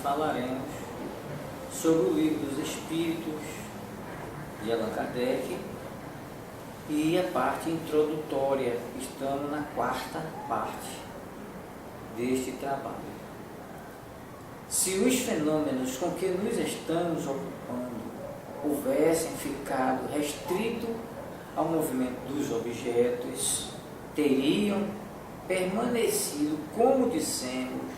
falaremos sobre o Livro dos Espíritos de Allan Kardec e a parte introdutória. Estamos na quarta parte deste trabalho. Se os fenômenos com que nos estamos ocupando houvessem ficado restritos ao movimento dos objetos, teriam permanecido, como dissemos,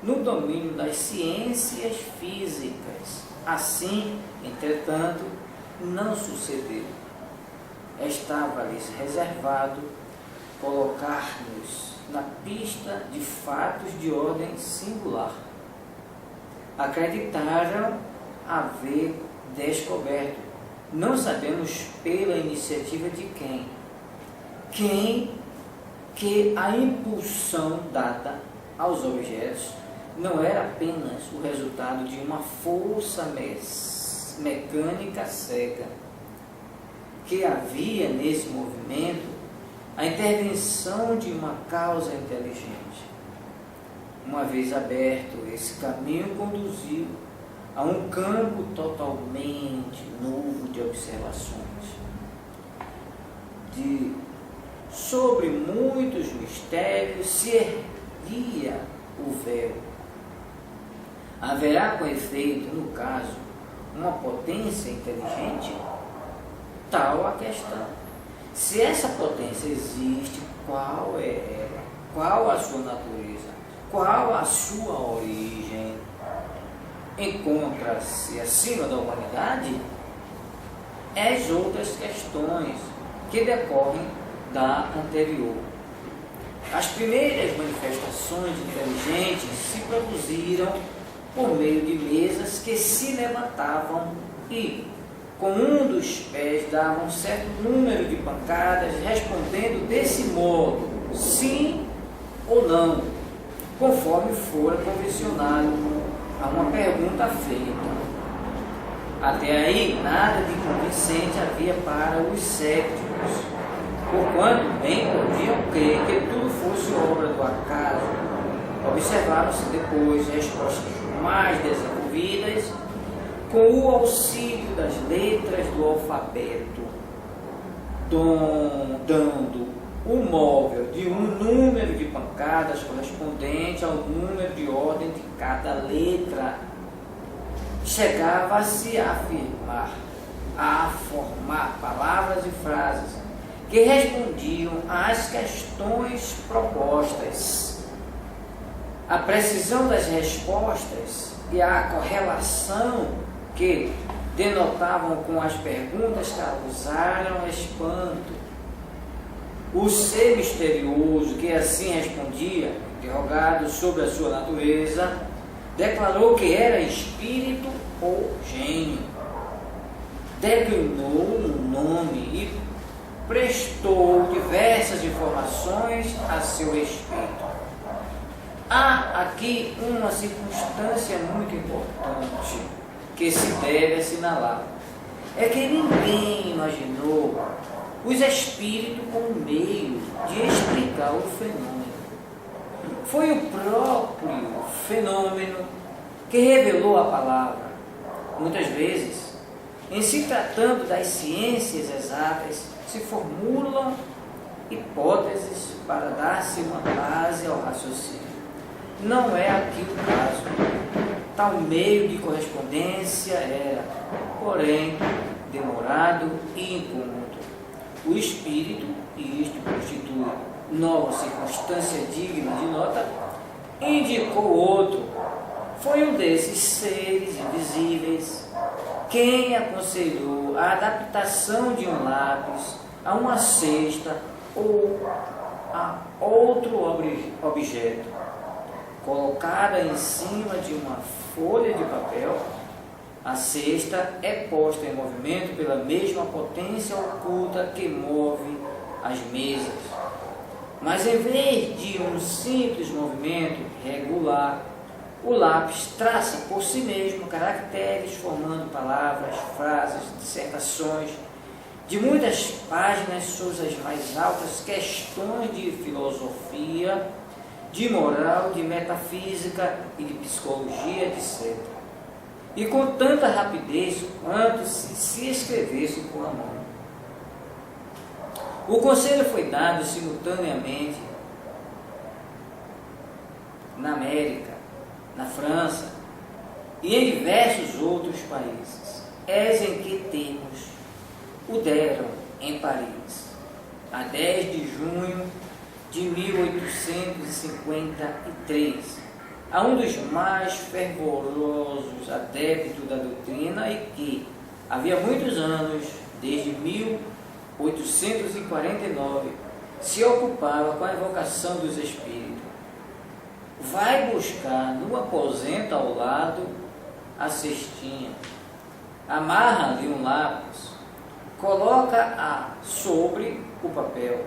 no domínio das ciências físicas. Assim, entretanto, não sucedeu. Estava-lhes reservado colocar-nos na pista de fatos de ordem singular. Acreditaram haver descoberto, não sabemos pela iniciativa de quem que a impulsão dada aos objetos não era apenas o resultado de uma força mecânica cega, que havia nesse movimento a intervenção de uma causa inteligente. Uma vez aberto, esse caminho conduziu a um campo totalmente novo de observações. Sobre muitos mistérios se erguia o véu. Haverá, com efeito, no caso, uma potência inteligente? Tal a questão. Se essa potência existe, qual é ela? Qual a sua natureza? Qual a sua origem? Encontra-se acima da humanidade? As outras questões que decorrem da anterior. As primeiras manifestações inteligentes se produziram por meio de mesas que se levantavam e, com um dos pés, davam um certo número de pancadas, respondendo desse modo, sim ou não, conforme fora convencionado a uma pergunta feita. Até aí, nada de convincente havia para os céticos, porquanto bem podiam crer que tudo fosse obra do acaso. Observaram-se depois respostas mais desenvolvidas com o auxílio das letras do alfabeto, dando o móvel de um número de pancadas correspondente ao número de ordem de cada letra. Chegava-se a formar palavras e frases que respondiam às questões propostas. A precisão das respostas e a correlação que denotavam com as perguntas causaram espanto. O ser misterioso que assim respondia, interrogado sobre a sua natureza, declarou que era espírito ou gênio. Declinou um nome e prestou diversas informações a seu respeito. Há aqui uma circunstância muito importante que se deve assinalar. É que ninguém imaginou os espíritos como meio de explicar o fenômeno. Foi o próprio fenômeno que revelou a palavra. Muitas vezes, em se tratando das ciências exatas, se formulam hipóteses para dar-se uma base ao raciocínio. Não é aqui o caso. Tal meio de correspondência era, porém, demorado e incômodo. O espírito, e isto constitui nova circunstância digna de nota, indicou outro. Foi um desses seres invisíveis quem aconselhou a adaptação de um lápis a uma cesta ou a outro objeto, colocada em cima de uma folha de papel. A cesta é posta em movimento pela mesma potência oculta que move as mesas. Mas em vez de um simples movimento regular, o lápis traça por si mesmo caracteres, formando palavras, frases, dissertações de muitas páginas sobre as mais altas questões de filosofia, de moral, de metafísica e de psicologia, etc. E com tanta rapidez quanto se escrevesse com a mão. O conselho foi dado simultaneamente na América, na França e em diversos outros países. És em que termos o deram em Paris, a 10 de junho de 1853, a um dos mais fervorosos adeptos da doutrina e que, havia muitos anos, desde 1849, se ocupava com a evocação dos espíritos. Vai buscar no aposento ao lado a cestinha, amarra-lhe um lápis, coloca-a sobre o papel,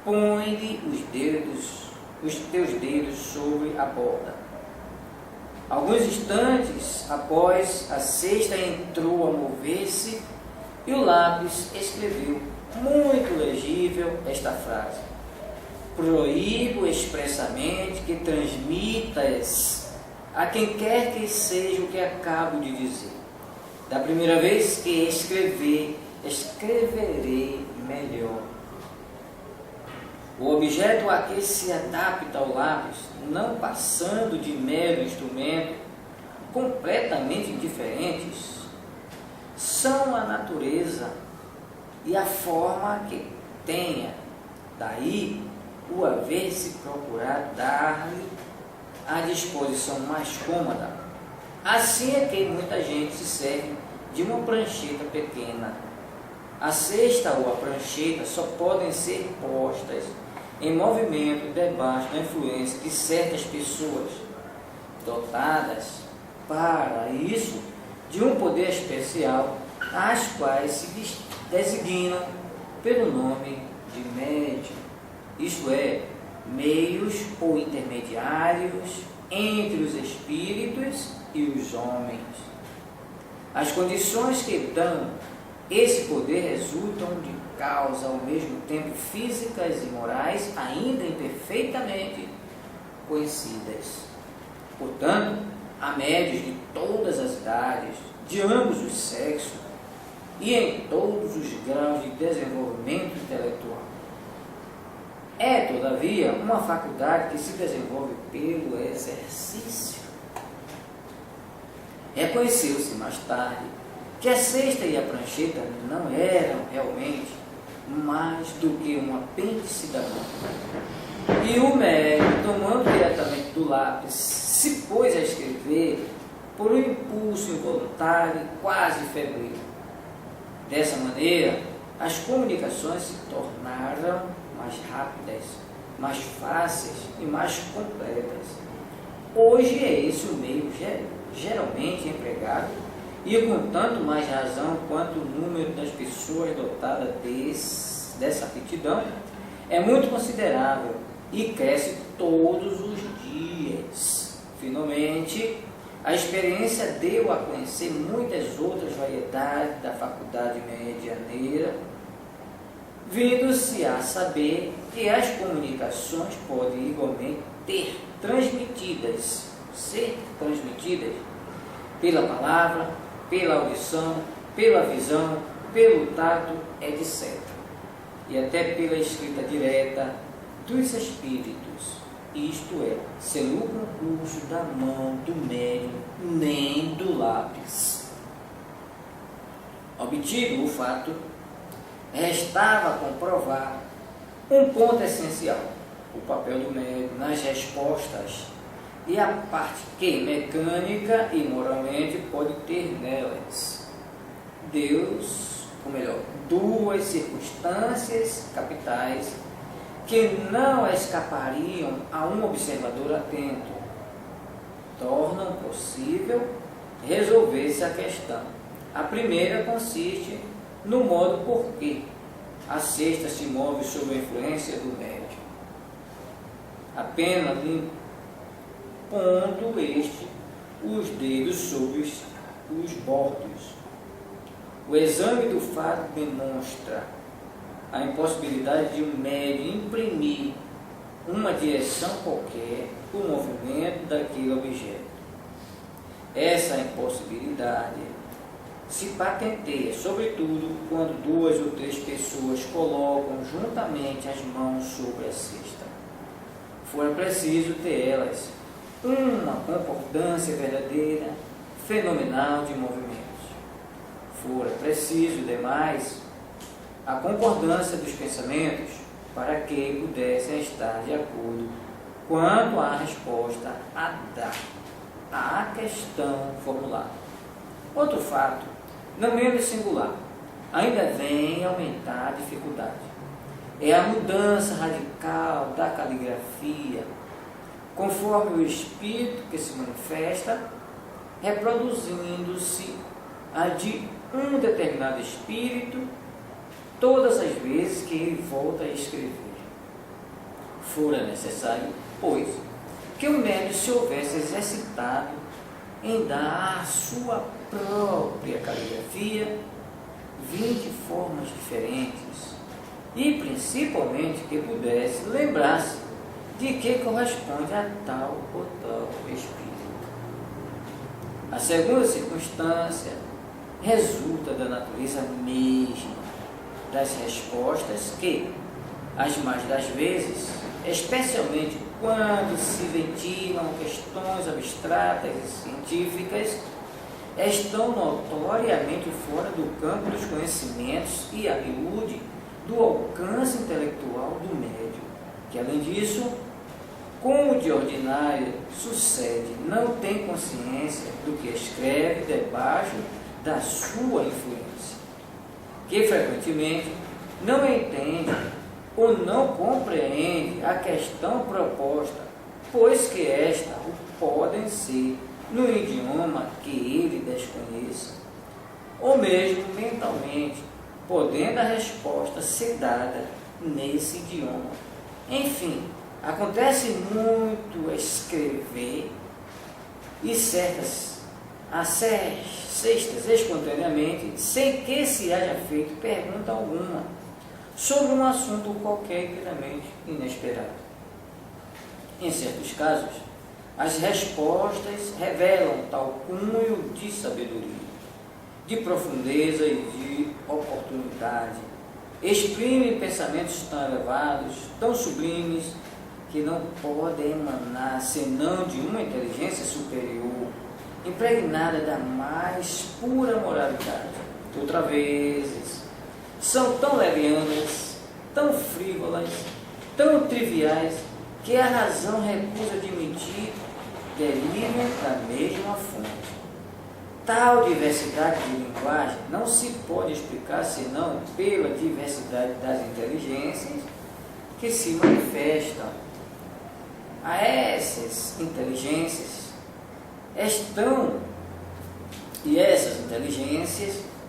põe-lhe os teus dedos sobre a borda. Alguns instantes após, a cesta entrou a mover-se e o lápis escreveu, muito legível, esta frase: proíbo expressamente que transmitas a quem quer que seja o que acabo de dizer. Da primeira vez que escreverei melhor. O objeto a que se adapta ao lápis, não passando de mero instrumento, completamente diferentes, são a natureza e a forma que tenha. Daí o haver-se procurado dar-lhe a disposição mais cômoda. Assim é que muita gente se serve de uma prancheta pequena. A cesta ou a prancheta só podem ser postas em movimento debaixo da influência de certas pessoas dotadas para isso de um poder especial, as quais se designam pelo nome de médium, isto é, meios ou intermediários entre os espíritos e os homens. As condições que dão esse poder resultam de causas ao mesmo tempo físicas e morais ainda imperfeitamente conhecidas. Portanto, há médios de todas as idades, de ambos os sexos e em todos os graus de desenvolvimento intelectual. É, todavia, uma faculdade que se desenvolve pelo exercício. Reconheceu-se mais tarde que a cesta e a prancheta não eram realmente mais do que um apêndice da mão. E o médium, tomando diretamente do lápis, se pôs a escrever por um impulso involuntário, quase febril. Dessa maneira, as comunicações se tornaram mais rápidas, mais fáceis e mais completas. Hoje é esse o meio geralmente empregado, e com tanto mais razão quanto o número das pessoas dotadas dessa aptidão é muito considerável e cresce todos os dias. Finalmente, a experiência deu a conhecer muitas outras variedades da faculdade medianeira, vindo-se a saber que as comunicações podem igualmente ser transmitidas pela palavra, pela audição, pela visão, pelo tato, etc. E até pela escrita direta dos espíritos, isto é, sem o concurso da mão do médium nem do lápis. Obtido o fato, restava comprovar um ponto essencial: o papel do médium nas respostas e a parte que, mecânica e moralmente, pode ter nelas. Duas circunstâncias capitais que não escapariam a um observador atento, tornam possível resolver-se a questão. A primeira consiste no modo por que a cesta se move sob a influência do médium. Apenas pondo os dedos sobre os bordos. O exame do fato demonstra a impossibilidade de um médium imprimir uma direção qualquer, o movimento daquele objeto. Essa impossibilidade se patenteia, sobretudo, quando 2 ou 3 pessoas colocam juntamente as mãos sobre a cesta. Fora preciso ter elas uma concordância verdadeira, fenomenal de movimentos. Fora preciso, demais, a concordância dos pensamentos para que pudessem estar de acordo quanto à resposta a dar à questão formulada. Outro fato, não menos singular, ainda vem aumentar a dificuldade. É a mudança radical da caligrafia, conforme o espírito que se manifesta, reproduzindo-se a de um determinado espírito todas as vezes que ele volta a escrever. Fora necessário, pois, que o médium se houvesse exercitado em dar à sua própria caligrafia 20 formas diferentes e, principalmente, que pudesse lembrar-se de que corresponde a tal ou tal espírito. A segunda circunstância resulta da natureza mesma das respostas que, as mais das vezes, especialmente quando se ventilam questões abstratas e científicas, estão notoriamente fora do campo dos conhecimentos e a miúde do alcance intelectual do médium, que, além disso, como de ordinário sucede, não tem consciência do que escreve debaixo da sua influência, que frequentemente não entende ou não compreende a questão proposta, pois que esta o podem ser no idioma que ele desconheça, ou mesmo mentalmente, podendo a resposta ser dada nesse idioma. Enfim, acontece muito escrever e cestas espontaneamente, sem que se haja feito pergunta alguma sobre um assunto qualquer inteiramente inesperado. Em certos casos, as respostas revelam tal cunho de sabedoria, de profundeza e de oportunidade, exprimem pensamentos tão elevados, tão sublimes, que não podem emanar senão de uma inteligência superior, impregnada da mais pura moralidade. Outras vezes, são tão levianas, tão frívolas, tão triviais, que a razão recusa admitir, derivam da mesma fonte. Tal diversidade de linguagem não se pode explicar senão pela diversidade das inteligências que se manifestam. A essas inteligências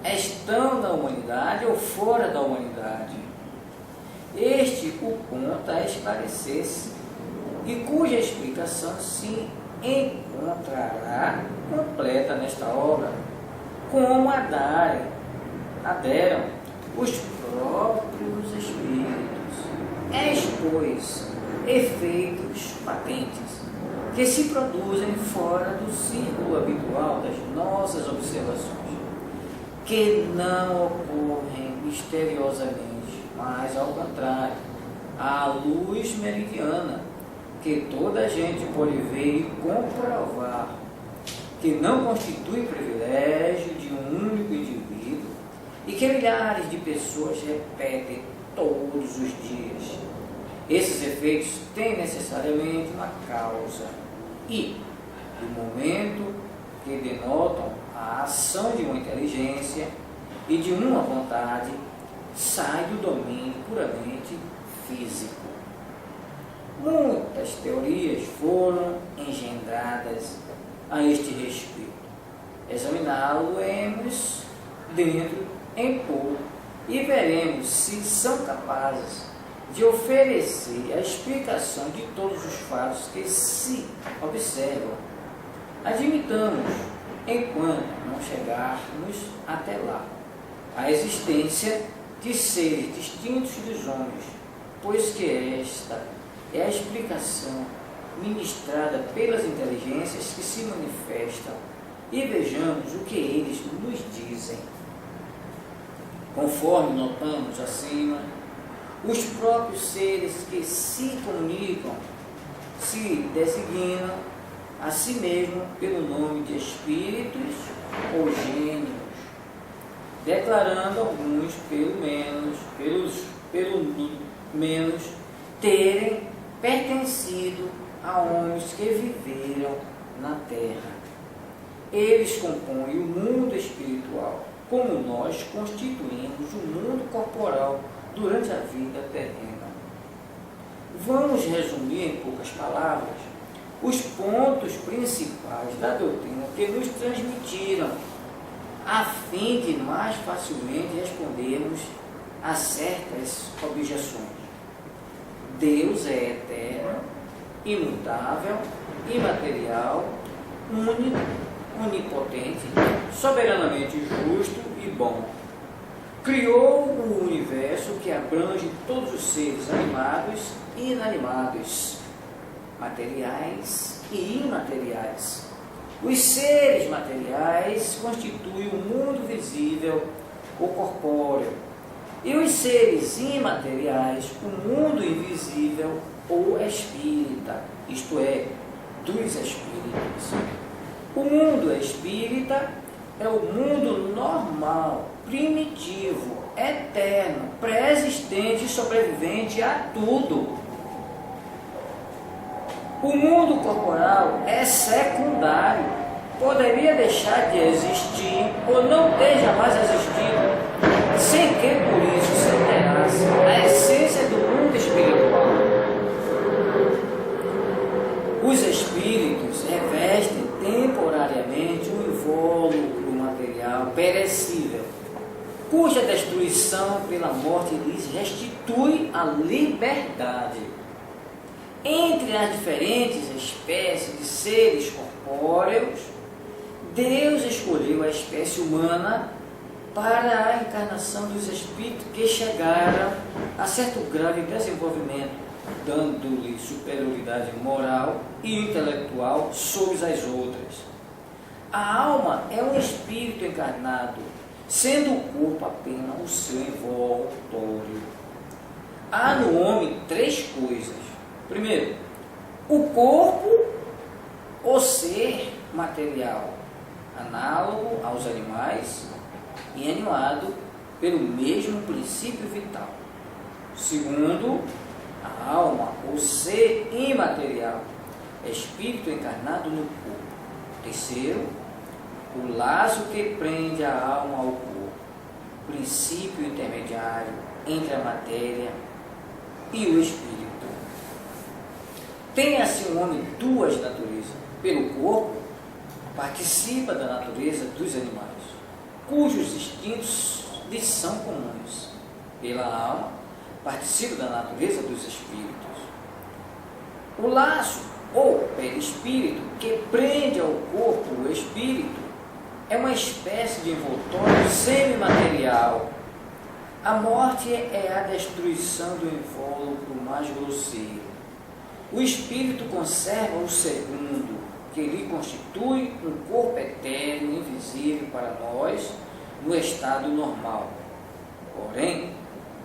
estão na humanidade ou fora da humanidade. Este o ponto a esclarecer-se, e cuja explicação se encontrará completa nesta obra, como aderam os próprios espíritos. Pois, efeitos patentes que se produzem fora do círculo habitual das nossas observações, que não ocorrem misteriosamente, mas, ao contrário, à luz meridiana, que toda a gente pode ver e comprovar, que não constitui privilégio de um único indivíduo e que milhares de pessoas repetem todos os dias. Esses efeitos têm necessariamente uma causa e, do momento que denotam a ação de uma inteligência e de uma vontade, sai do domínio puramente físico. Muitas teorias foram engendradas a este respeito. Examiná-lo-emos dentro em pouco e veremos se são capazes de oferecer a explicação de todos os fatos que se observam. Admitamos, enquanto não chegarmos até lá, a existência de seres distintos dos homens, pois que esta é a explicação ministrada pelas inteligências que se manifestam, e vejamos o que eles nos dizem. Conforme notamos acima, os próprios seres que se comunicam se designam a si mesmo pelo nome de espíritos ou gênios, declarando alguns pelo menos terem pertencido a homens que viveram na terra. Eles compõem o mundo espiritual, como nós constituímos o mundo corporal durante a vida terrena. Vamos resumir em poucas palavras os pontos principais da doutrina que nos transmitiram, a fim de mais facilmente respondermos a certas objeções. Deus é eterno, imutável, imaterial, único, onipotente, soberanamente justo e bom. Criou o universo que abrange todos os seres animados e inanimados, materiais e imateriais. Os seres materiais constituem o mundo visível ou corpóreo, e os seres imateriais, o mundo invisível ou espírita, isto é, dos espíritos. O mundo espírita é o mundo normal, primitivo, eterno, pré-existente e sobrevivente a tudo. O mundo corporal é secundário, poderia deixar de existir ou não ter jamais existido, sem que por isso se alterasse a essência do mundo espiritual. Os espíritos revestem temporariamente um invólucro material perecível, cuja destruição pela morte lhes restitui a liberdade. Entre as diferentes espécies de seres corpóreos, Deus escolheu a espécie humana para a encarnação dos espíritos que chegaram a certo grau de desenvolvimento, dando-lhe superioridade moral e intelectual sobre as outras. A alma é um espírito encarnado, sendo o corpo apenas o seu envoltório. Há no homem três coisas. Primeiro, o corpo, o ser material, análogo aos animais e animado pelo mesmo princípio vital. Segundo, a alma, o ser imaterial, espírito encarnado no corpo. Terceiro, o laço que prende a alma ao corpo, princípio intermediário entre a matéria e o espírito. Tem assim o homem duas naturezas. Pelo corpo, participa da natureza dos animais, cujos instintos lhes são comuns. Pela alma, participa da natureza dos espíritos. O laço, ou perispírito, que prende ao corpo o espírito, é uma espécie de envoltório semimaterial. A morte é a destruição do invólucro mais grosseiro. O espírito conserva o segundo, que lhe constitui um corpo etéreo, invisível para nós, no estado normal. Porém,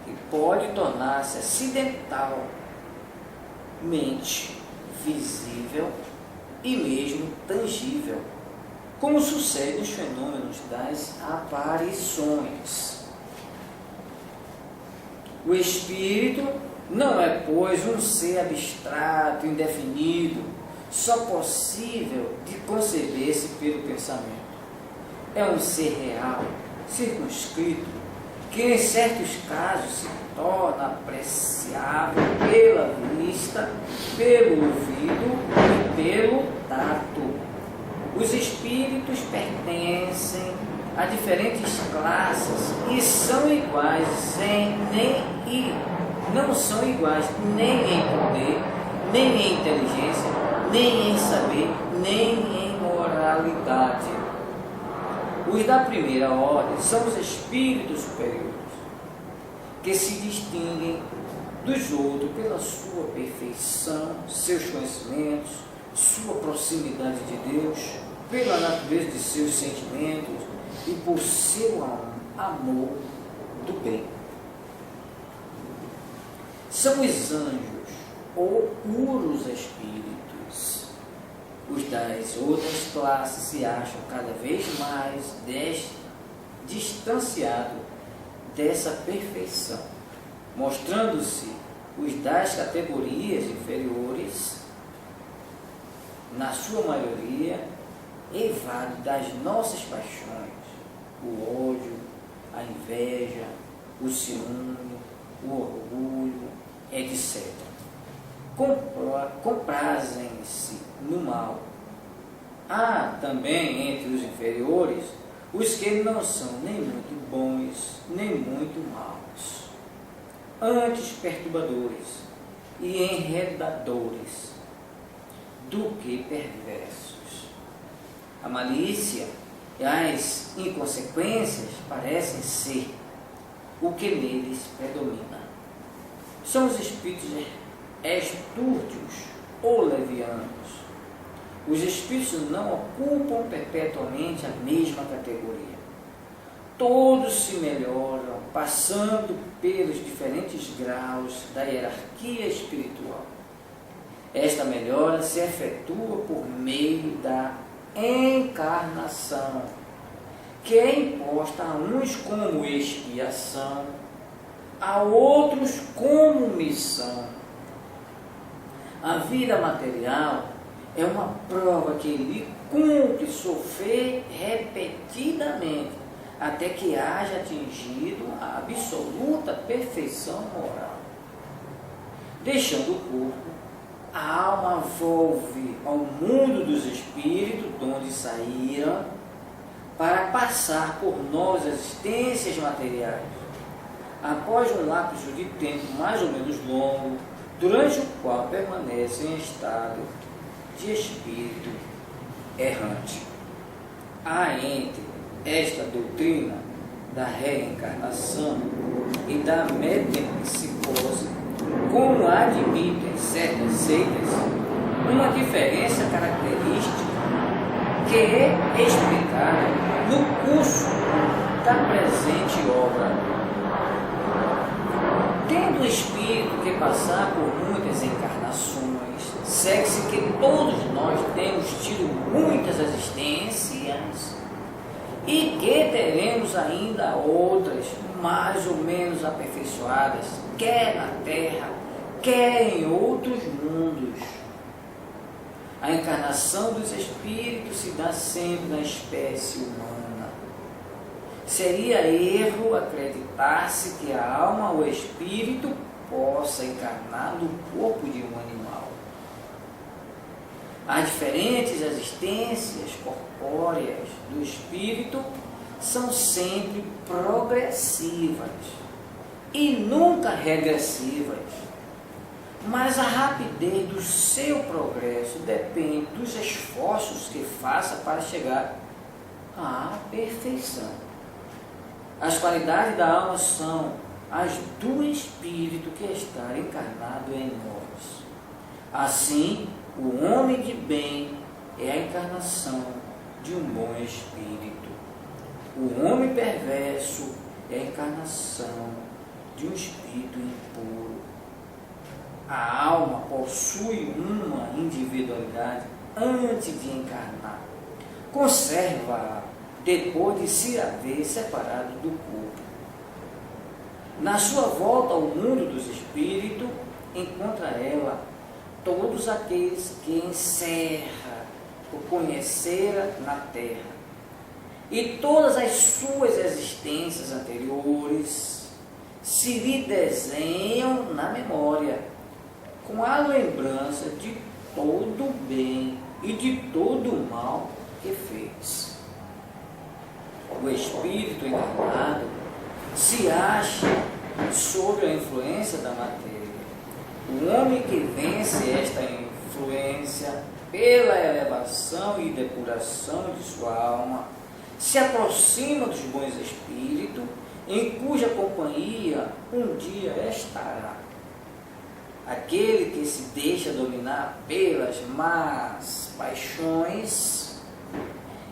que pode tornar-se acidentalmente visível e mesmo tangível, como sucede nos fenômenos das aparições. O espírito não é, pois, um ser abstrato, indefinido, só possível de conceber-se pelo pensamento. É um ser real, circunscrito, que em certos casos se torna apreciável pela vista, pelo ouvido e pelo tato. Os espíritos pertencem a diferentes classes e são iguais não são iguais nem em poder, nem em inteligência, nem em saber, nem em moralidade. Os da primeira ordem são os espíritos superiores, que se distinguem dos outros pela sua perfeição, seus conhecimentos, sua proximidade de Deus, pela natureza de seus sentimentos e por seu amor do bem. São os anjos ou puros espíritos. Os das outras classes se acham cada vez mais distanciados dessa perfeição, mostrando-se os das categorias inferiores, na sua maioria, evados das nossas paixões, o ódio, a inveja, o ciúme, o orgulho, etc. Comprazem-se no mal. Há também entre os inferiores os que não são nem muito bons, nem muito maus, antes perturbadores e enredadores do que perversos. A malícia e as inconsequências parecem ser o que neles predomina. São os espíritos estúrdios ou levianos. Os espíritos não ocupam perpetuamente a mesma categoria. Todos se melhoram, passando pelos diferentes graus da hierarquia espiritual. Esta melhora se efetua por meio da encarnação, que é imposta a uns como expiação, a outros como missão. A vida material é uma prova que ele cumpre sofrer repetidamente, até que haja atingido a absoluta perfeição moral. Deixando o corpo, a alma volve ao mundo dos espíritos, de onde saíram, para passar por novas existências materiais. Após um lapso de tempo mais ou menos longo, durante o qual permanece em estado de espírito errante. Há entre esta doutrina da reencarnação e da metempsicose, como admitem certas seitas, uma diferença característica que é explicada no curso da presente obra. Tendo o espírito que passar por muitas encarnações, segue-se que todos nós temos tido muitas existências e que teremos ainda outras mais ou menos aperfeiçoadas, quer na Terra, quer em outros mundos. A encarnação dos espíritos se dá sempre na espécie humana. Seria erro acreditar-se que a alma ou espírito possa encarnar no corpo de um animal. As diferentes existências corpóreas do espírito são sempre progressivas e nunca regressivas, mas a rapidez do seu progresso depende dos esforços que faça para chegar à perfeição. As qualidades da alma são as do espírito que está encarnado em nós. Assim, o homem de bem é a encarnação de um bom espírito. O homem perverso é a encarnação de um espírito impuro. A alma possui uma individualidade antes de encarnar. Conserva-a depois de se haver separado do corpo. Na sua volta ao mundo dos espíritos, encontra ela todos aqueles que encerra o conhecera na terra, e todas as suas existências anteriores se lhe desenham na memória, com a lembrança de todo o bem e de todo o mal que fez. O espírito encarnado se acha sob a influência da matéria. O homem que vence esta influência pela elevação e depuração de sua alma se aproxima dos bons espíritos, em cuja companhia um dia estará. aquele que se deixa dominar pelas más paixões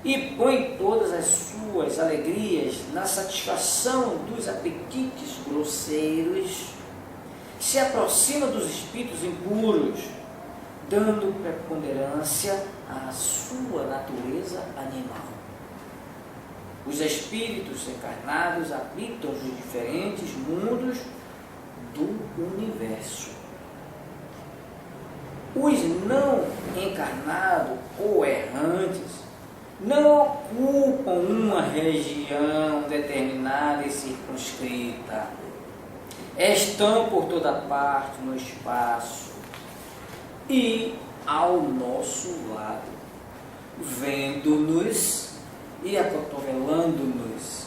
e põe todas as suas alegrias na satisfação dos apetites grosseiros, se aproxima dos espíritos impuros, dando preponderância à sua natureza animal. Os espíritos encarnados habitam os diferentes mundos do universo. Os não encarnados ou errantes não ocupam uma região determinada e circunscrita. Estão por toda parte no espaço e ao nosso lado, vendo-nos e acotovelando-nos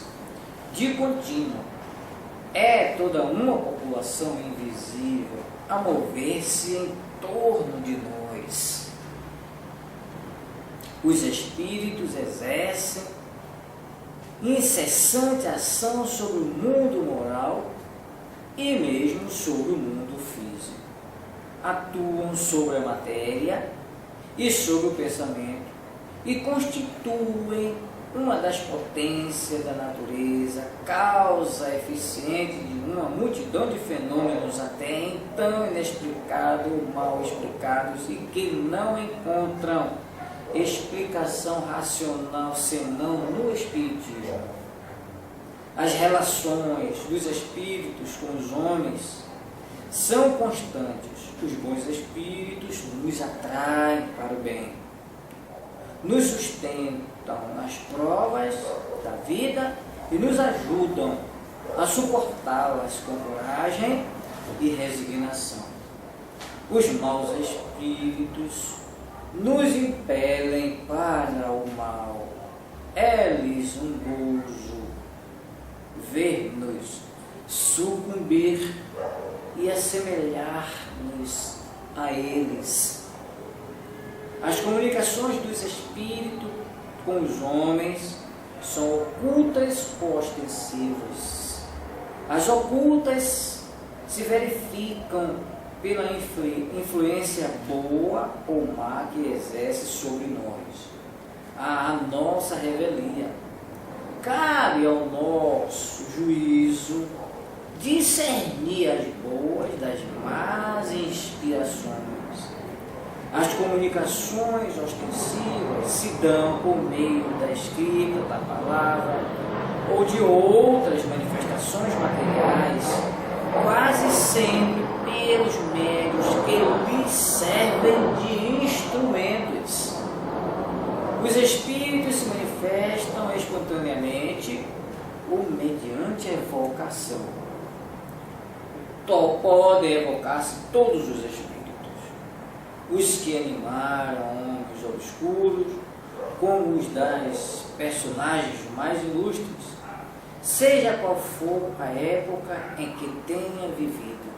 de contínuo. É toda uma população invisível a mover-se em torno de nós. Os espíritos exercem incessante ação sobre o mundo moral e mesmo sobre o mundo físico. Atuam sobre a matéria e sobre o pensamento e constituem uma das potências da natureza, causa eficiente de uma multidão de fenômenos até então inexplicados ou mal explicados e que não encontram explicação racional senão no Espiritismo. As relações dos espíritos com os homens são constantes. Os bons espíritos nos atraem para o bem, nos sustentam nas provas da vida e nos ajudam a suportá-las com coragem e resignação. Os maus espíritos nos impelem para o mal. É-lhes um gozo ver-nos sucumbir e assemelhar-nos a eles. As comunicações dos espíritos com os homens são ocultas ou ostensivas. As ocultas se verificam pela influência boa ou má que exerce sobre nós, a nossa revelia. Cabe ao nosso juízo discernir as boas das más inspirações. As comunicações ostensivas se dão por meio da escrita, da palavra ou de outras manifestações materiais, quase sempre pelos médios que lhes servem de instrumentos. Os espíritos se manifestam espontaneamente ou mediante evocação. Podem evocar-se todos os espíritos. Os que animaram homens obscuros, como os das personagens mais ilustres, seja qual for a época em que tenha vivido.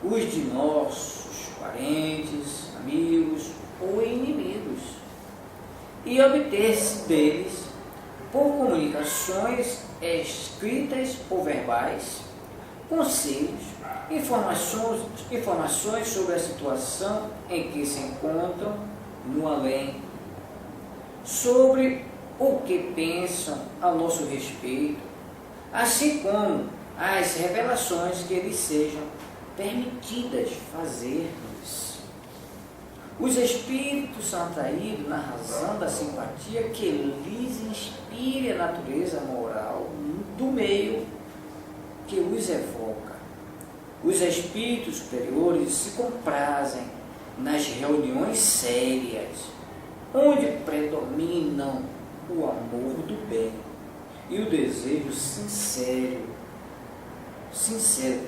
Os de nossos parentes, amigos ou inimigos, e obter-se deles, por comunicações escritas ou verbais, conselhos, informações sobre a situação em que se encontram no além, sobre o que pensam a nosso respeito, assim como as revelações que lhes sejam permitidas fazer-nos. Os espíritos são atraídos na razão da simpatia que lhes inspire a natureza moral do meio que os evoca. Os espíritos superiores se comprazem nas reuniões sérias, onde predominam o amor do bem e o desejo sincero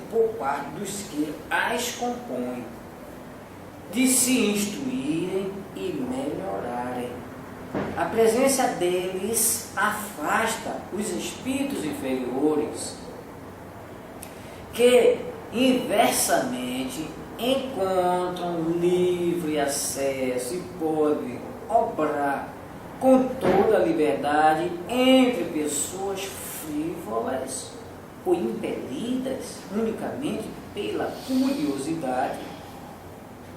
por parte dos que as compõem, de se instruírem e melhorarem. A presença deles afasta os espíritos inferiores, que inversamente encontram livre acesso e podem obrar com toda a liberdade entre pessoas frívolas ou impelidas unicamente pela curiosidade,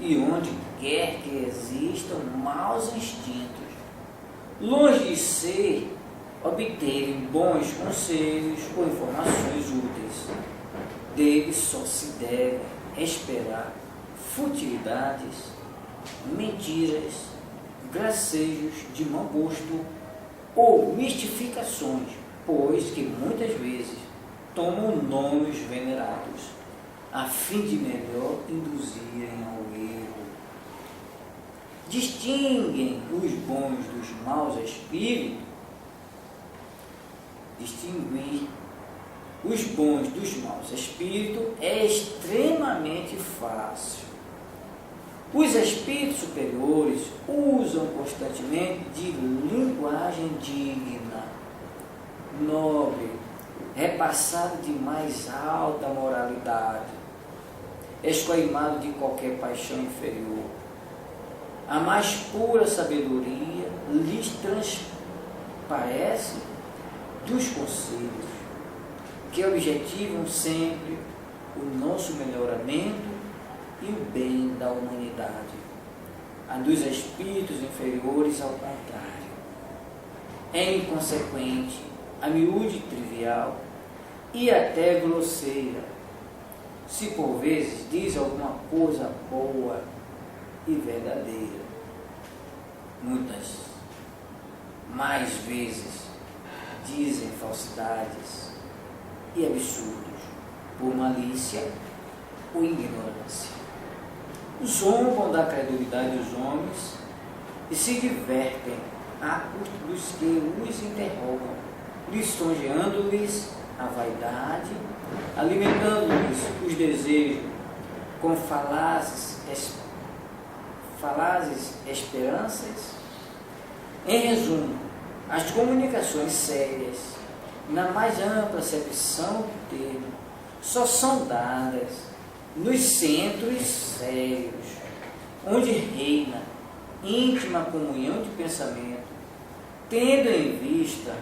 e onde quer que existam maus instintos, longe de ser obterem bons conselhos ou informações úteis, deles só se deve esperar futilidades, mentiras, gracejos de mau gosto ou mistificações, pois que muitas vezes tomam nomes venerados, a fim de melhor induzirem ao erro. Distinguem os bons dos maus espíritos. Distinguir os bons dos maus espíritos é extremamente fácil. Os espíritos superiores usam constantemente de linguagem digna, nobre, repassada de mais alta moralidade, escoimado de qualquer paixão inferior. A mais pura sabedoria lhes transparece dos conselhos, que objetivam sempre o nosso melhoramento e o bem da humanidade. A dos espíritos inferiores, ao contrário, é inconsequente, a miúde trivial e até grosseira, se por vezes diz alguma coisa boa e verdadeira. Muitas mais vezes dizem falsidades e absurdos por malícia ou ignorância. Zombam da credulidade dos homens e se divertem a custo dos que os interrogam, lisonjeando-lhes a vaidade, alimentando-lhes os desejos com falazes esperanças. Em resumo, as comunicações sérias, na mais ampla acepção do termo, só são dadas nos centros sérios, onde reina íntima comunhão de pensamento, tendo em vista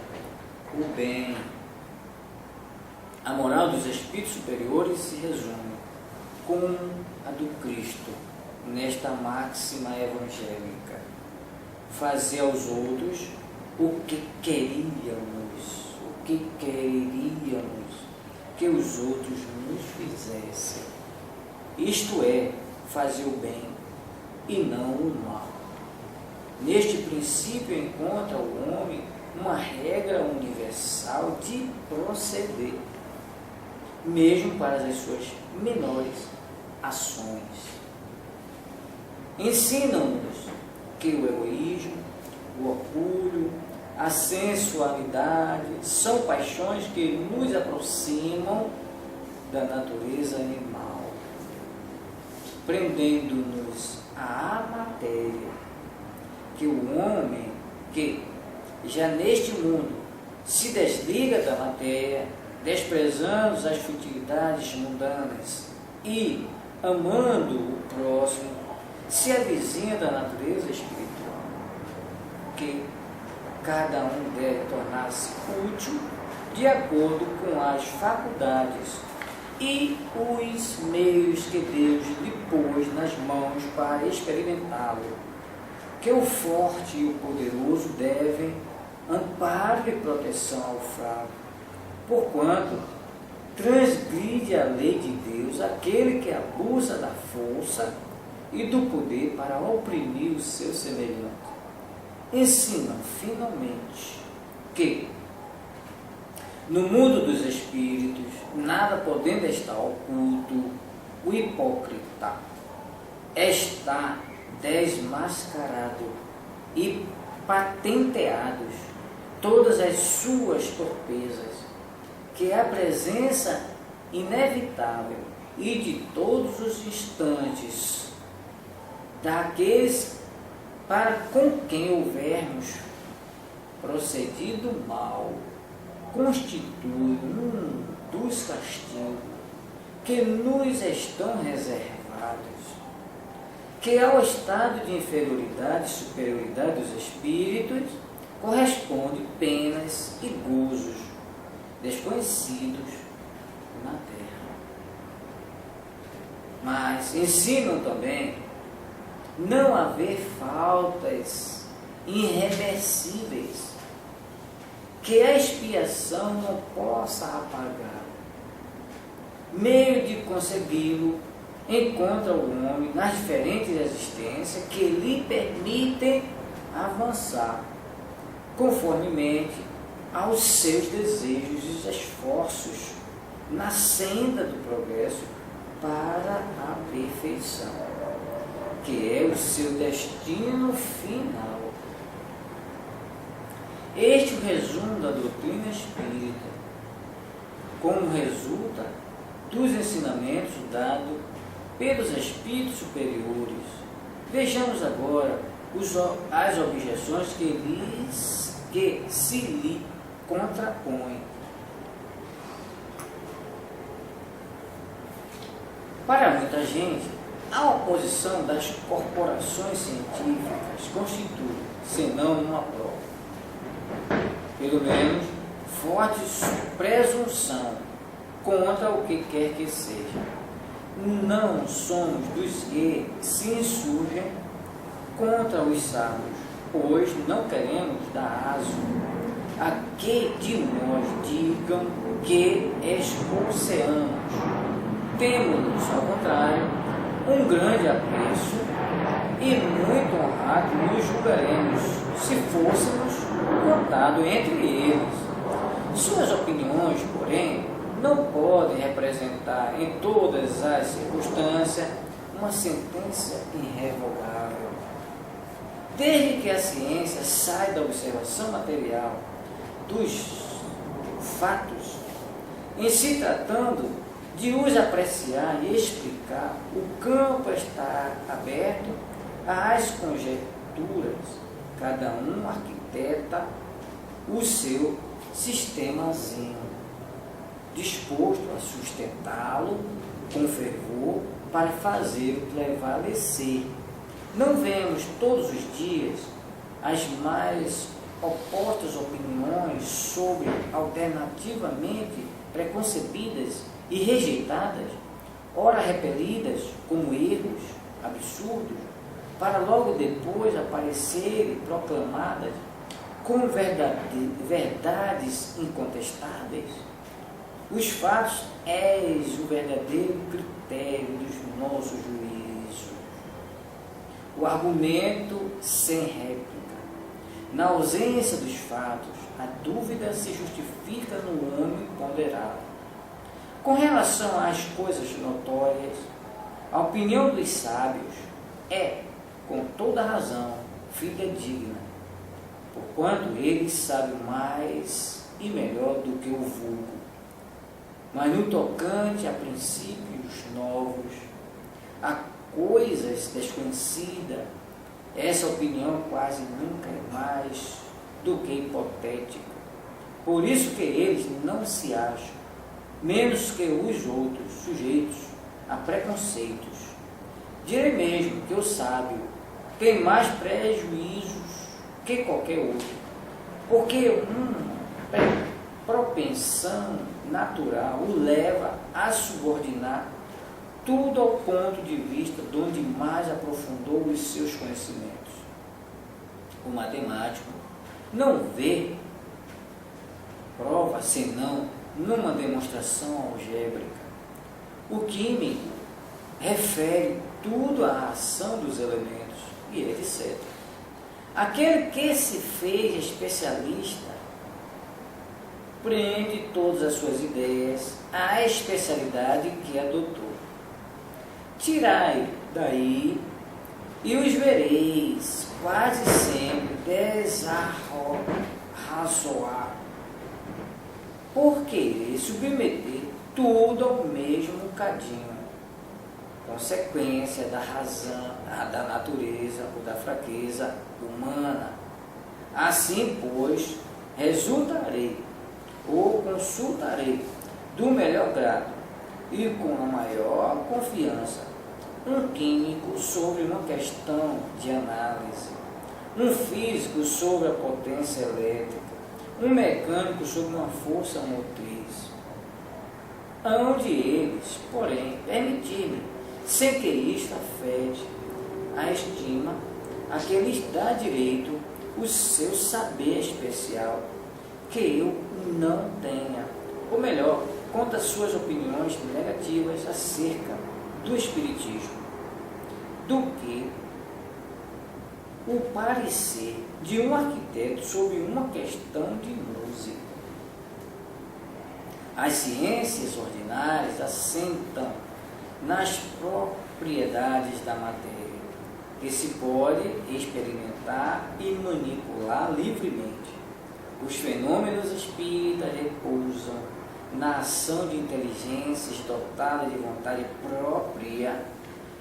o bem. A moral dos espíritos superiores se resume com a do Cristo nesta máxima evangélica: fazer aos outros o que queríamos que os outros nos fizessem. Isto é, fazer o bem e não o mal. Neste princípio encontra o homem uma regra universal de proceder, mesmo para as suas menores ações. Ensinam-nos que o egoísmo, o orgulho, a sensualidade são paixões que nos aproximam da natureza animal, prendendo-nos à matéria, que o homem que já neste mundo se desliga da matéria, desprezando as futilidades mundanas e amando o próximo, se avizinha da natureza espiritual, que cada um deve tornar-se útil de acordo com as faculdades e os meios que Deus lhe pôs nas mãos para experimentá-lo, que o forte e o poderoso devem amparo e proteção ao fraco, porquanto transgride a lei de Deus aquele que abusa da força e do poder para oprimir o seu semelhante. Ensinam, finalmente, que no mundo dos espíritos, nada podendo estar oculto, o hipócrita está desmascarado e patenteados todas as suas torpezas, que a presença inevitável e de todos os instantes daqueles para com quem houvermos procedido mal constitui um dos castigos que nos estão reservados, que ao estado de inferioridade e superioridade dos espíritos corresponde penas e gozos desconhecidos na terra. Mas ensinam também não haver faltas irreversíveis que a expiação não possa apagar. Meio de consegui-lo encontra o homem nas diferentes existências que lhe permitem avançar conformemente aos seus desejos e esforços na senda do progresso para a perfeição, que é o seu destino final. Este é o resumo da doutrina espírita, como resulta dos ensinamentos dados pelos espíritos superiores. Vejamos agora as objeções que se lhe contrapõem. Para muita gente, a oposição das corporações científicas constitui, senão uma prova, pelo menos forte presunção contra o que quer que seja. Não somos dos que se insurgem contra os sábios, pois não queremos dar aso a que de nós digam que expulseamos. Temos, ao contrário, um grande apreço e muito honrado nos julgaremos se fôssemos contados entre eles. Suas opiniões, porém, não podem representar em todas as circunstâncias uma sentença irrevogável. Desde que a ciência sai da observação material dos fatos, em se tratando de os apreciar e explicar, o campo está aberto às conjecturas. Cada um arquiteta o seu sistemazinho, disposto a sustentá-lo com fervor para fazê-lo prevalecer. Não vemos todos os dias as mais opostas opiniões sobre alternativamente preconcebidas e rejeitadas, ora repelidas como erros absurdos, para logo depois aparecerem proclamadas como verdades incontestáveis? Os fatos és o verdadeiro critério dos nossos juízos. O argumento sem réplica. Na ausência dos fatos, a dúvida se justifica no homem ponderado. Com relação às coisas notórias, a opinião dos sábios é, com toda razão, fidedigna, porquanto eles sabem mais e melhor do que o vulgo. Mas no tocante a princípios novos, a coisas desconhecidas, essa opinião quase nunca é mais do que hipotética. Por isso que eles não se acham menos que os outros sujeitos a preconceitos. Direi mesmo que o sábio tem mais prejuízos que qualquer outro, porque uma propensão natural o leva a subordinar tudo ao ponto de vista de onde mais aprofundou os seus conhecimentos. O matemático não vê prova senão numa demonstração algébrica. O químico refere tudo à ação dos elementos e etc. Aquele que se fez especialista prende todas as suas ideias à especialidade que adotou. Tirai daí e os vereis quase sempre desarrazoar, por querer submeter tudo ao mesmo cadinho, consequência da razão, da natureza ou da fraqueza humana. Assim, pois, resultarei ou consultarei do melhor grado e com a maior confiança um químico sobre uma questão de análise, um físico sobre a potência elétrica, um mecânico sobre uma força motriz. hão de eles, porém, permitir-me, sem que isto afete a estima a que lhes dá direito o seu saber especial, que eu não tenha, ou melhor, contra suas opiniões negativas acerca do Espiritismo, do que o parecer de um arquiteto sobre uma questão de música. As ciências ordinárias assentam nas propriedades da matéria, que se pode experimentar e manipular livremente. Os fenômenos espíritas repousam na ação de inteligências dotadas de vontade própria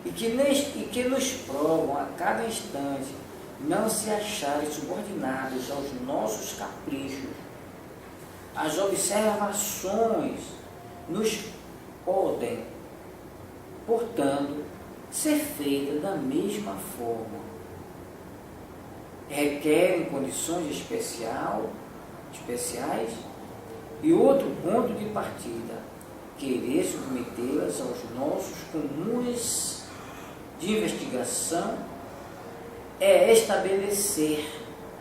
e que nos provam a cada instante não se acharem subordinados aos nossos caprichos. As observações nos podem, portanto, ser feitas da mesma forma. Requerem condições especiais e outro ponto de partida, querer submetê-las aos nossos comuns de investigação é estabelecer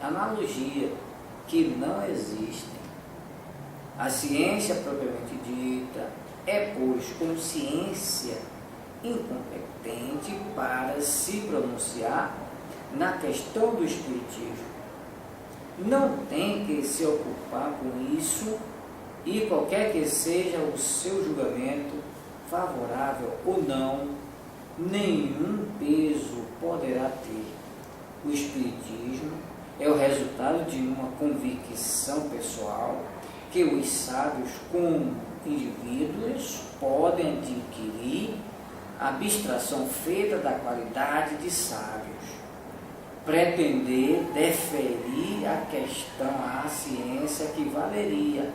analogia que não existem. A ciência propriamente dita é, pois, como ciência incompetente para se pronunciar na questão do Espiritismo. Não tem que se ocupar com isso e qualquer que seja o seu julgamento, favorável ou não, nenhum peso poderá ter. O Espiritismo é o resultado de uma convicção pessoal que os sábios, como indivíduos, podem adquirir, abstração feita da qualidade de sábios. Pretender deferir a questão à ciência equivaleria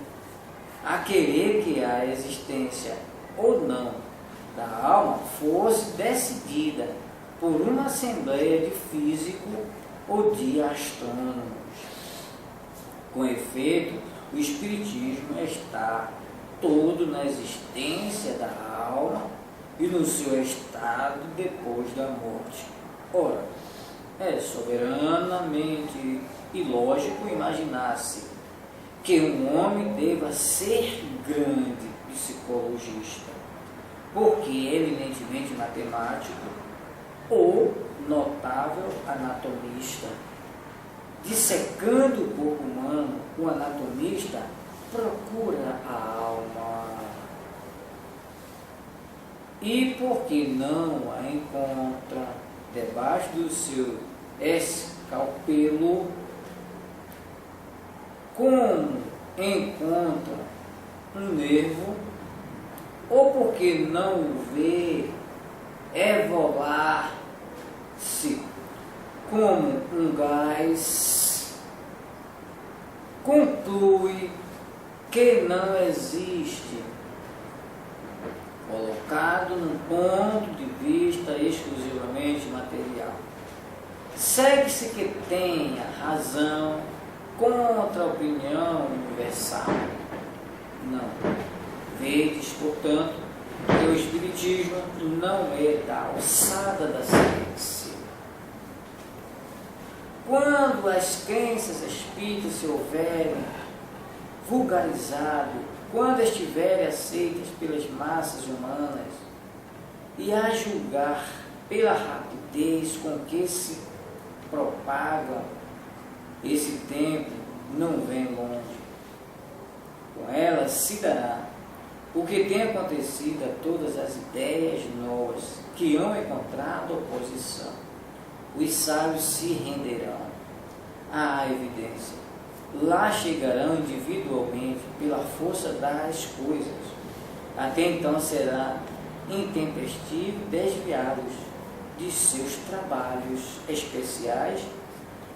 a querer que a existência ou não da alma fosse decidida por uma assembleia de físicos ou de astrônomos. Com efeito, o Espiritismo está todo na existência da alma e no seu estado depois da morte. Ora, é soberanamente ilógico imaginar-se que um homem deva ser grande psicologista, porque é eminentemente matemático ou notável anatomista. Dissecando o corpo humano, o anatomista procura a alma. E por que não a encontra debaixo do seu escalpelo, como encontra um nervo, ou porque não o vê evolar-se como um gás, conclui que não existe, colocado num ponto de vista exclusivamente material. Segue-se que tenha razão contra a opinião universal? Não. Vedes, portanto, que o Espiritismo não é da alçada da ciência. Quando as crenças espíritas se houverem vulgarizado, quando estiverem aceitas pelas massas humanas, e a julgar pela rapidez com que se propagam, esse tempo não vem longe. Com elas se dará o que tem acontecido a todas as ideias novas que hão encontrado oposição. Os sábios se renderão à evidência. Lá chegarão individualmente pela força das coisas. Até então serão intempestivos e desviados de seus trabalhos especiais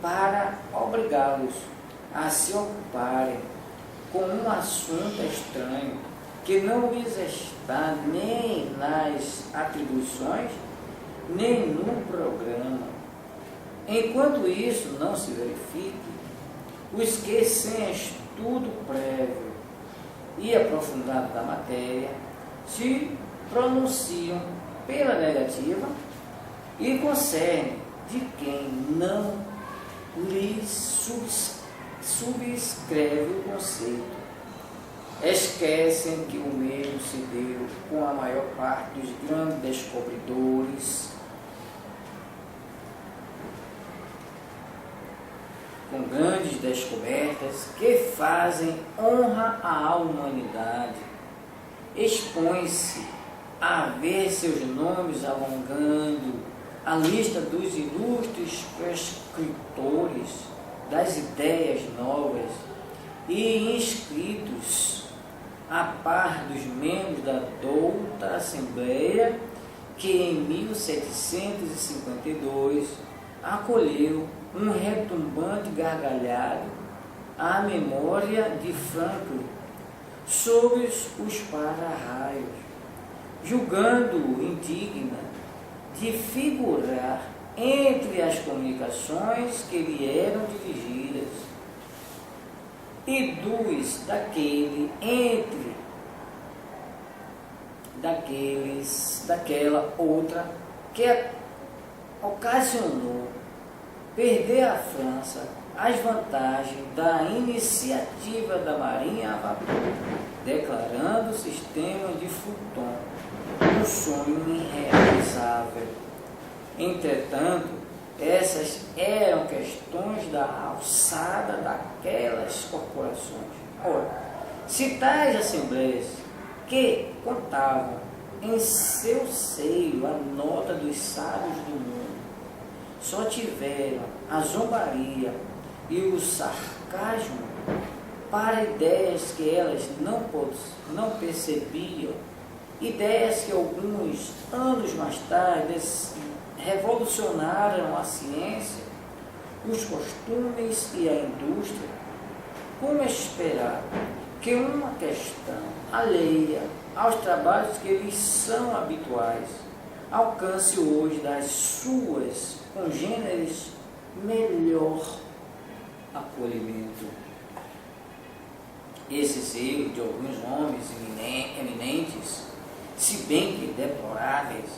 para obrigá-los a se ocuparem com um assunto estranho que não lhes está nem nas atribuições, nem no programa. Enquanto isso não se verifique, os que sem estudo prévio e aprofundado da matéria se pronunciam pela negativa e concerne de quem não lhes subscreve o conceito. Esquecem que o mesmo se deu com a maior parte dos grandes descobridores, com grandes descobertas que fazem honra à humanidade. Expõe-se a ver seus nomes alongando a lista dos ilustres prescritores das ideias novas e inscritos a par dos membros da douta Assembleia que em 1752 acolheu um retumbante gargalhado à memória de Franklin sob os para-raios, julgando-o indigna de figurar entre as comunicações que lhe eram dirigidas e daquela outra que ocasionou perder à França as vantagens da iniciativa da Marinha a vapor, declarando o sistema de Fulton um sonho irrealizável. Entretanto, essas eram questões da alçada daquelas corporações. Ora, se tais assembleias que contavam em seu seio a nota dos sábios do mundo só tiveram a zombaria e o sarcasmo para ideias que elas não percebiam, ideias que alguns anos mais tarde revolucionaram a ciência, os costumes e a indústria, como esperar que uma questão alheia aos trabalhos que lhes são habituais alcance hoje das suas congêneres melhor acolhimento? Esses erros de alguns homens eminentes, se bem que deploráveis,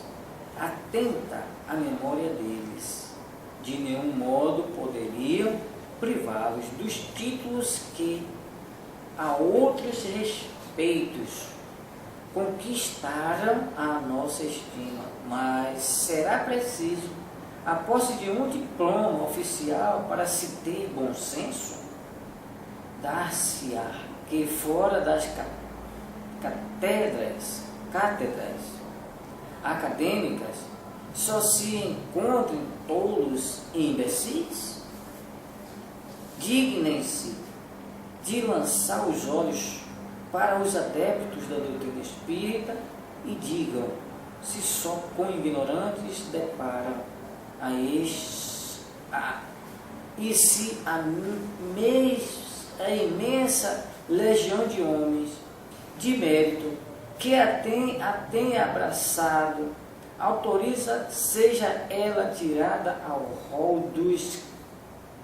atenta à memória deles. De nenhum modo poderiam privá-los dos títulos que a outros respeitos conquistaram a nossa estima, mas será preciso a posse de um diploma oficial para se ter bom senso? Dar-se-á que fora das cátedras acadêmicas só se encontram tolos e imbecis? Dignem-se de lançar os olhos para os adeptos da doutrina espírita e digam se só com ignorantes deparam e se a imensa legião de homens de mérito que a tem abraçado autoriza seja ela tirada ao rol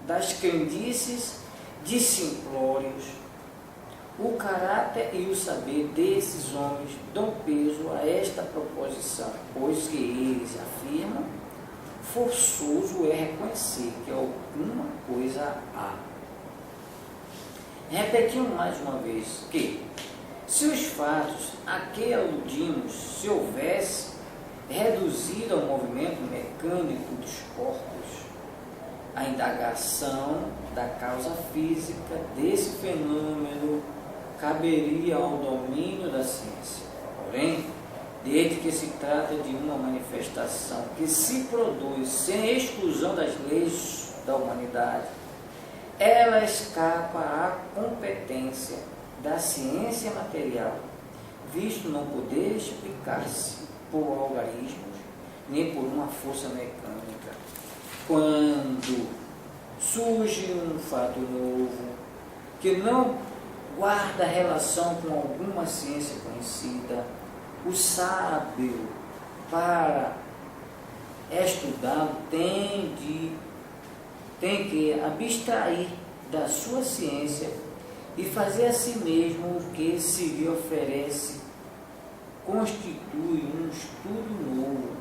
das crendices de simplórios. O caráter e o saber desses homens dão peso a esta proposição, pois que eles afirmam, forçoso é reconhecer que alguma coisa há. Repetimos mais uma vez que, se os fatos a que aludimos se houvesse reduzido ao movimento mecânico dos corpos, a indagação da causa física desse fenômeno caberia ao domínio da ciência. Porém, desde que se trata de uma manifestação que se produz sem exclusão das leis da humanidade, ela escapa à competência da ciência material, visto não poder explicar-se por algarismos, nem por uma força mecânica. Quando surge um fato novo, que não guarda relação com alguma ciência conhecida, o sábio, para estudá-lo, tem que abstrair da sua ciência e fazer a si mesmo o que se lhe oferece constitui um estudo novo,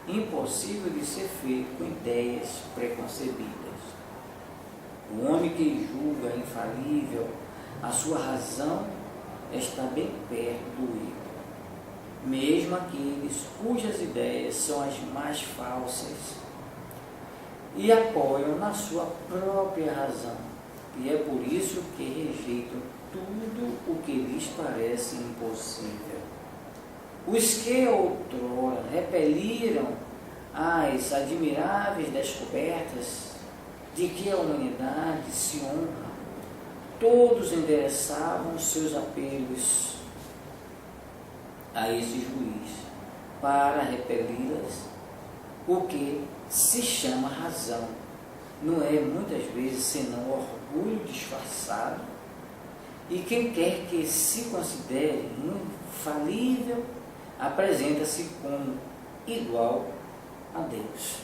impossível de ser feito com ideias preconcebidas. O homem que julga infalível, a sua razão está bem perto do erro. Mesmo aqueles cujas ideias são as mais falsas e apoiam na sua própria razão, e é por isso que rejeitam tudo o que lhes parece impossível. Os que outrora repeliram as admiráveis descobertas de que a humanidade se honra, todos endereçavam seus apelos a esse juiz para repeli-las, o que se chama razão. Não é muitas vezes senão orgulho disfarçado, e quem quer que se considere infalível apresenta-se como igual a Deus.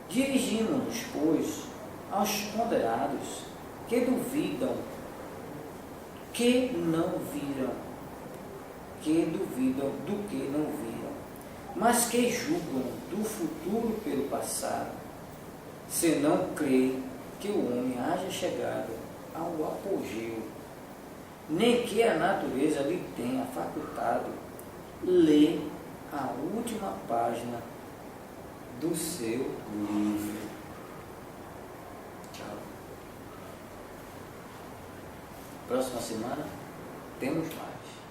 Dirigimos-nos, pois, aos ponderados que duvidam, que não viram, que duvidam do que não viram, mas que julgam do futuro pelo passado, se não creem que o homem haja chegado ao apogeu, nem que a natureza lhe tenha facultado ler a última página do seu livro. Tchau. Próxima semana temos mais.